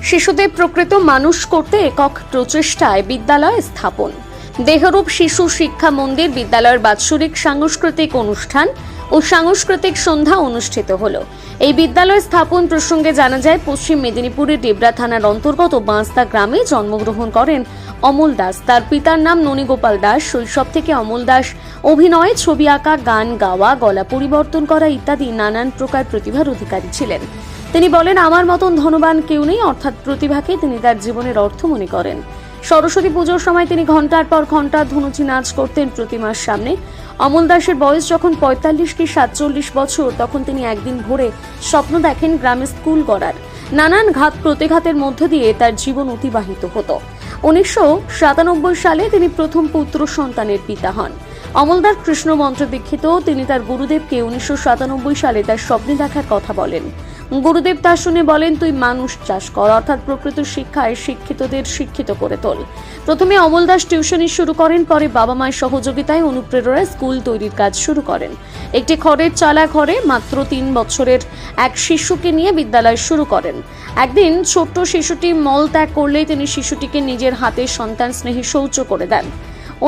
শিশুদের প্রকৃত মানুষ করতে একক প্রচেষ্টায় বিদ্যালয় স্থাপন। দেহরূপ শিশু শিক্ষা মন্দির বিদ্যালয়ের বাৎসরিক সাংস্কৃতিক অনুষ্ঠান ও সাংস্কৃতিক সন্ধ্যা অনুষ্ঠিত হলো। এই বিদ্যালয় স্থাপন প্রসঙ্গে জানা যায়, পশ্চিম মেদিনীপুরের ডেবরা থানার অন্তর্গত বাঁশদা গ্রামে জন্মগ্রহণ করেন অমল দাস। তার পিতার নাম ননীগোপাল দাস। শৈশব থেকে অমল দাস অভিনয়, ছবি আঁকা, গান গাওয়া, গলা পরিবর্তন করা ইত্যাদি নানান প্রকার প্রতিভার অধিকারী ছিলেন। তিনি বলেন, আমার মতন ধনবান কেউ নেই, অর্থাৎ প্রতিভাকে তিনি তার জীবনের অর্থ মনে করেন। সরস্বতী পুজোর সময় তিনি ঘন্টার পর ঘন্টা ধুনুচি নাচ করতেন প্রতিমার সামনে। অমল দাসের বয়স যখন ৪৫ কি ৪৭ বছর, তখন তিনি একদিন ভোরে স্বপ্ন দেখেন গ্রামে স্কুল গড়ার। নানান ঘাত প্রতিঘাতের মধ্য দিয়ে তার জীবন অতিবাহিত হতো। ১৯৯৭ সালে তিনি প্রথম পুত্র সন্তানের পিতা হন। অমল দাস কৃষ্ণ মন্ত্র দীক্ষিত। তিনি তার গুরুদেবকে ১৯৯৭ সালে তার স্বপ্নে দেখার কথা বলেন। গুরুদেব তা শুনে বলেন, তুই মানুষ চাষ কর, অর্থাৎ প্রকৃত শিক্ষায় শিক্ষিতদের শিক্ষিত করে তোল। প্রথমে অমল দাস টিউশনি শুরু করেন, পরে বাবা মায়ের সহযোগিতায় অনুপ্রেরণায় স্কুল তৈরির কাজ শুরু করেন। একটি খড়ের চালা ঘরে মাত্র ৩ বছরের এক শিশুকে নিয়ে বিদ্যালয় শুরু করেন। একদিন ছোট্ট শিশুটি মল ত্যাগ করলেই তিনি শিশুটিকে নিজের হাতে সন্তান স্নেহী শৌচ করে দেন।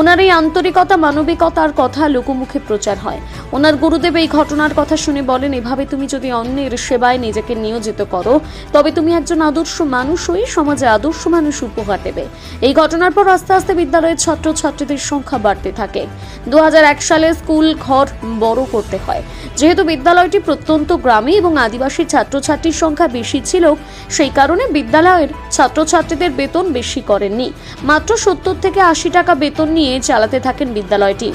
ওনার এই আন্তরিকতা, মানবিকতার কথা লোকমুখে প্রচার হয়। ওনার গুরুদেব এই ঘটনার কথা শুনে বলেন, এভাবে তুমি যদি অন্যের সেবায় নিজেকে নিয়োজিত করো, তবে তুমি একজন আদর্শ মানুষ হয়ে সমাজে আদর্শ মানুষ উপহার দেবে। এই ঘটনার পর আস্তে আস্তে বিদ্যালয়ের ছাত্রছাত্রীদের সংখ্যা বাড়তে থাকে। ২০০১ সালে স্কুল ঘর বড় করতে হয়। যেহেতু বিদ্যালয়টি প্রত্যন্ত গ্রামে এবং আদিবাসী ছাত্রছাত্রীর সংখ্যা বেশি ছিল, সেই কারণে বিদ্যালয়ের ছাত্রছাত্রীদের বেতন বেশি করেননি। মাত্র ৭০ থেকে ৮০ টাকা বেতন নিয়ে চালাতে থাকেন বিদ্যালয়টি।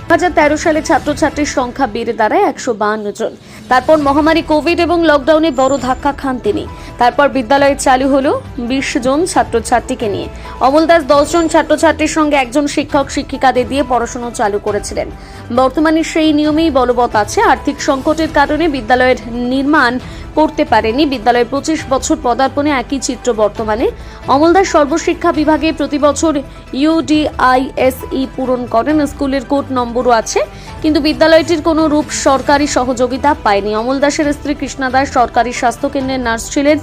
২০১৩ সালে ছাত্রছাত্রীর সংখ্যা বেড়ে দাঁড়ায় ১৫২ জন। তারপর মহামারী কোভিড এবং লকডাউনে বড় ধাক্কা খান তিনি। তারপর বিদ্যালয়ে চালু হলো ২০ জন ছাত্রছাত্রীকে নিয়ে। অমল দাস ১০ জন ছাত্রছাত্রীর সঙ্গে একজন শিক্ষক শিক্ষিকাদের দিয়ে পড়াশোনা চালু করেছিলেন। বর্তমানে সেই নিয়মেই বলবৎ আছে। আর্থিক সংকটের কারণে বিদ্যালয়ের নির্মাণ করতে পারেনি। বিদ্যালয়ের ২৫ বছর পদার্পণে একই চিত্র বর্তমানে। অমল দাস সর্বশিক্ষা বিভাগে প্রতি বছর UDISE পূরণ করেন। স্কুলের কোড নম্বরও আছে, কিন্তু বিদ্যালয়টির কোনো রূপ সরকারি সহযোগিতা পায়নি। অমল দাসের স্ত্রী কৃষ্ণা দাস সরকারি স্বাস্থ্যকেন্দ্রের নার্স ছিলেন।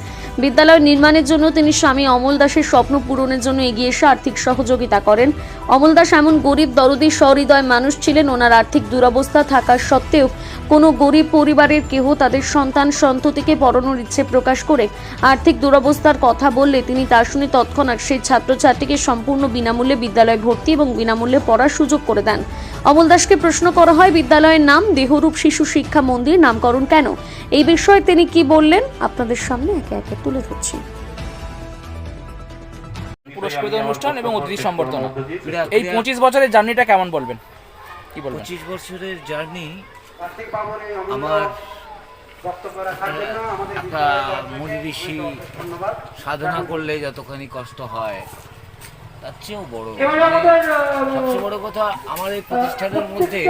বিদ্যালয় নির্মাণের জন্য তিনি স্বামী অমল দাসের স্বপ্ন পূরণের জন্য এগিয়ে এসে আর্থিক সহযোগিতা করেন। অমল দাস এমন গরিব, দরদি, সহৃদয় মানুষ ছিলেন। ওনার আর্থিক দুরবস্থা থাকা সত্ত্বেও কোনো গরিব পরিবারের কেহ তাদের সন্তান সন্ততিকে পড়ানোর ইচ্ছে প্রকাশ করে আর্থিক দুরবস্থার কথা বললে তিনি তা শুনে তৎক্ষণাৎ সেই ছাত্রছাত্রীকে সম্পূর্ণ বিনামূল্যে বিদ্যালয়ে ভর্তি এবং বিনামূল্যে পড়ার সুযোগ করে দেন। অমল দাসকে প্রশ্ন করা হয়, বিদ্যালয়ের নাম দেহরূপ শিশু শিক্ষা মন্দির নামকরণ কেন? এই বিষয়ে তিনি কি বললেন আপনাদের সামনে একে একে তুলে ধরছি। পুরস্কৃত অনুষ্ঠান এবং অতিথি সম্বর্ধনা, এই ২৫ বছরের জার্নিটা কেমন বলবেন? কি বলবেন? ২৫ বছরের জার্নি আমার একটা মুনি ঋষি সাধনা করলে যতখানি কষ্ট হয় তার চেয়েও বড়, সবচেয়ে বড় কথা, আমার এই প্রতিষ্ঠানের মধ্যে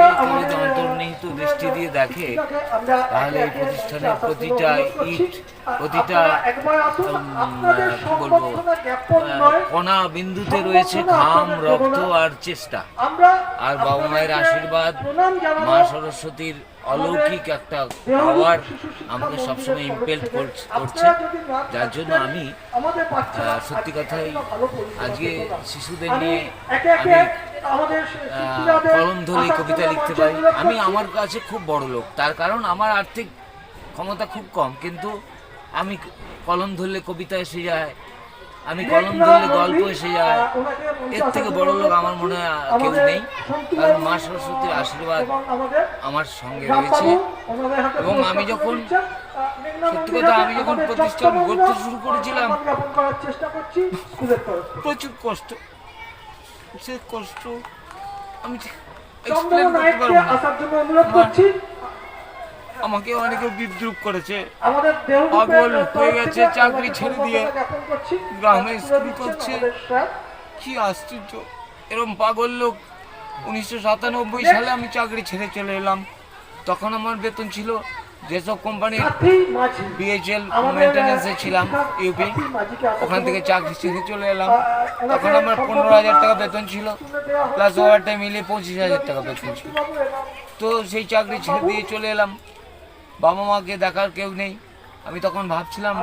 যদি অন্তর্নিহিত দৃষ্টি দিয়ে দেখে, তাহলে এই প্রতিষ্ঠানের প্রতিটা ইট, প্রতিটা বলবো কণা বিন্দুতে রয়েছে ঘাম, রক্ত আর চেষ্টা, আর বাবা মায়ের আশীর্বাদ, মা সরস্বতীর অলৌকিক একটা পাওয়ার আমাকে সবসময় ইম্পেল্ট করছে, যার জন্য আমি সত্যি কথাই আজকে শিশুদের নিয়ে আমি কলম ধরে কবিতা লিখতে পারি। আমি আমার কাছে খুব বড় লোক, তার কারণ আমার আর্থিক ক্ষমতা খুব কম, কিন্তু আমি কলম ধরলে কবিতা এসে যায়, আমি কলম ধরলে গল্প এসে যায়। এর থেকে বড় লোক আমার মনে হয় কেউ নেই, কারণ মা সরস্বতীর আশীর্বাদ আমার সঙ্গে রয়েছে। এবং আমি যখন সত্যি কথা, আমি যখন প্রতিষ্ঠান গড়তে শুরু করেছিলাম, প্রচুর কষ্ট, সে কষ্ট আমি এক্সপ্লেন করতে পারবো না। আমাকে অনেকে বিদ্রুপ করেছে, পাগল হয়ে গেছে, চাকরি ছেড়ে দিয়ে গ্রামে স্কুল করছে, কি আশ্চর্য, এরকম পাগল লোক। ১৯৯৭ সালে আমি চাকরি ছেড়ে চলে এলাম। তখন আমার বেতন ছিল, যেসব কোম্পানির BHL মেনটেন্যান্সে ছিলাম ইউপি, ওখান থেকে চাকরি ছেড়ে চলে এলাম। তখন আমার ১৫,০০০ টাকা বেতন ছিল, প্লাস ওভারটাইম মিলিয়ে ২৫,০০০ টাকা বেতন ছিল। তো সেই চাকরি ছেড়ে দিয়ে চলে এলাম। বাবা মাকে দেখার কেউ নেই, আমি তখন ভাবছিলাম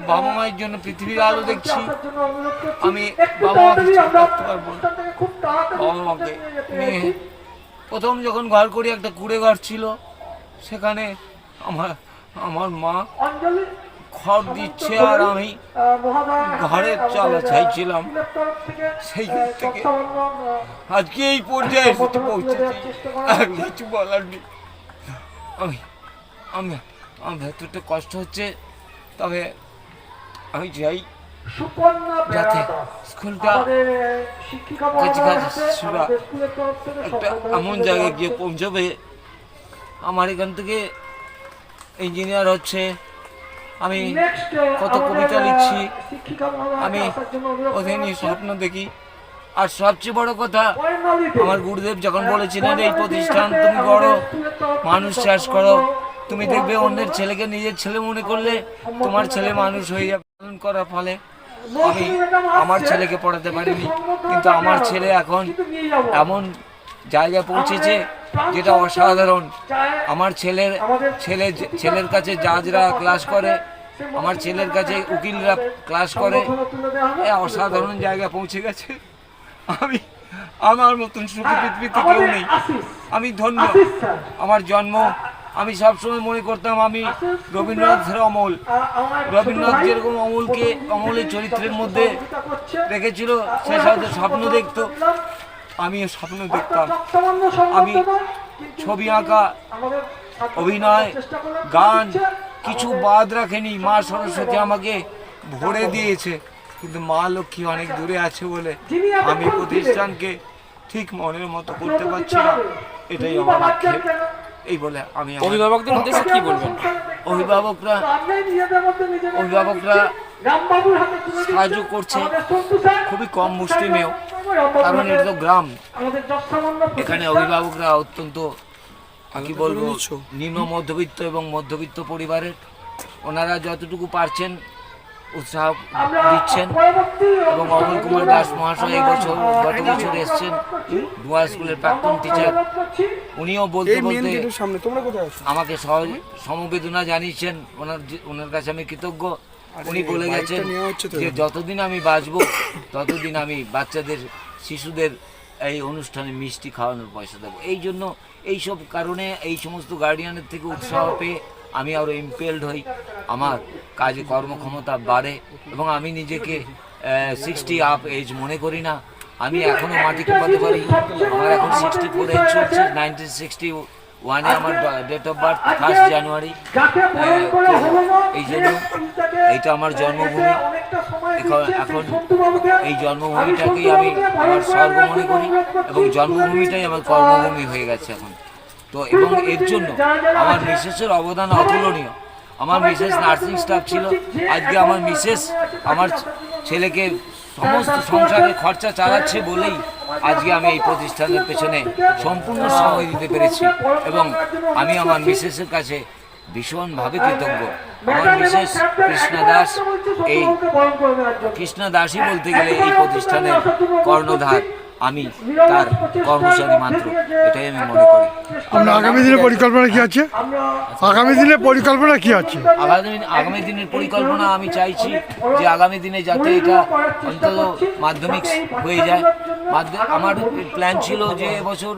বাবা মায়ের জন্য পৃথিবীর আলো দেখছি, আমি বাবা মাকে ছেড়ে থাকতে পারবো না। বাবা মাকে নিয়ে প্রথম যখন ঘর করি একটা কুড়ে ঘর ছিল, সেখানে আমার মা খড় দিচ্ছে আর আমি ঘরের চালা চাইছিলাম। সেই থেকে আজকে এই পর্যায়ে এসে পৌঁছেছি, আর কিছু বলার নেই। আমি আমার ভেতরটা কষ্ট হচ্ছে, তবে আমি চাই যাতে স্কুলটা কাছাকাছি শিশুরা একটা এমন জায়গায় গিয়ে পৌঁছবে। আমার এখান থেকে ইঞ্জিনিয়ার হচ্ছে, আমি কত কবিতা লিখছি, আমি ওদের নিয়ে স্বপ্ন দেখি। আর সবচেয়ে বড় কথা, আমার গুরুদেব যখন বলেছিলেন এই প্রতিষ্ঠান তুমি বড় মানুষ চাষ করো, তুমি দেখবে অন্যের ছেলেকে নিজের ছেলে মনে করলে তোমার ছেলে মানুষ হয়ে যাবে। পালন করার ফলে আমি আমার ছেলেকে পড়াতে পারিনি, কিন্তু আমার ছেলে এখন এমন জায়গায় পৌঁছেছে যেটা অসাধারণ। আমার ছেলের কাছে জাজরা ক্লাস করে, আমার ছেলের কাছে উকিলরা ক্লাস করে, অসাধারণ জায়গায় পৌঁছে গেছে। আমি আমার মতন সুখী পৃথিবীতে কেউ নেই। আমি ধন্য। আমার জন্ম, আমি সবসময় মনে করতাম আমি রবীন্দ্রনাথের অমল। রবীন্দ্রনাথ যেরকম অমলের চরিত্রের মধ্যে রেখেছিল, সে হয়তো স্বপ্ন দেখতো, আমিও স্বপ্ন দেখতাম। আমি ছবি আঁকা, অভিনয়, গান কিছু বাদ রাখেনি। মা সরস্বতী আমাকে ভরে দিয়েছে, কিন্তু মা লক্ষ্মী অনেক দূরে আছে বলে আমি প্রতিষ্ঠানকে ঠিক মনের মতো করতে পারছি না। এটাই আমার আক্ষেপ। এই বলে আমি অভিভাবকদের উদ্দেশ্যে কি বলবেন? অভিভাবকরা সাহায্য করছে খুবই কম মুষ্টিমেয়, কারণ এটা তো গ্রাম। এখানে অভিভাবকরা অত্যন্ত কি বলবো নিম্ন মধ্যবিত্ত এবং মধ্যবিত্ত পরিবারের। ওনারা যতটুকু পারছেন উৎসাহ দিচ্ছেন। এবং অমল কুমার দাস মহাশয় গত বছর এসছেন, ডুয়ার স্কুলের প্রাক্তন টিচার। উনিও বলতে বলতে আমাকে সমবেদনা জানিয়েছেন। ওনার কাছে আমি কৃতজ্ঞ। উনি বলে গেছেন যে যতদিন আমি বাঁচবো ততদিন আমি বাচ্চাদের, শিশুদের এই অনুষ্ঠানে মিষ্টি খাওয়ানোর পয়সা দেবো। এই জন্য এইসব কারণে এই সমস্ত গার্ডিয়ানের থেকে উৎসাহ পেয়ে আমি আরও ইম্পেলড হই, আমার কাজে কর্মক্ষমতা বাড়ে এবং আমি নিজেকে 60 আপ এজ মনে করি না। আমি এখনও মাটি কোপাতে পারি। আমার এখন 64 এজ চলছে। 1961-এ আমার ডেট অফ বার্থ 1 জানুয়ারি। এই জন্য এইটা আমার জন্মভূমি। এখন এই জন্মভূমিটাকেই আমি আমার স্বর্গ মনে করি এবং জন্মভূমিটাই আমার কর্মভূমি হয়ে গেছে এখন। তো এবং এর জন্য আমার মিসেসের অবদান অতুলনীয়। আমার মিসেস নার্সিং স্টাফ ছিল। আজকে আমার মিসেস আমার ছেলেকে সমস্ত সংসারের খরচা চালাচ্ছে বলেই আজকে আমি এই প্রতিষ্ঠানের পেছনে সম্পূর্ণ সময় দিতে পেরেছি এবং আমি আমার মিসেসের কাছে ভীষণভাবে কৃতজ্ঞ। আমার মিসেস কৃষ্ণা দাস, এই কৃষ্ণা দাসই বলতে গেলে এই প্রতিষ্ঠানের কর্ণধার। আমি তার কর্মচারী মাত্র, এটাই আমি মনে করি। আপনার আগামী দিনের পরিকল্পনা কি আছে? আগামী দিনের পরিকল্পনা কি আছে? আগামী দিনের পরিকল্পনা আমি চাইছি যে আগামী দিনে যাতে এটা অন্তত মাধ্যমিক হয়ে যায়। আমার প্ল্যান ছিল যে এবছর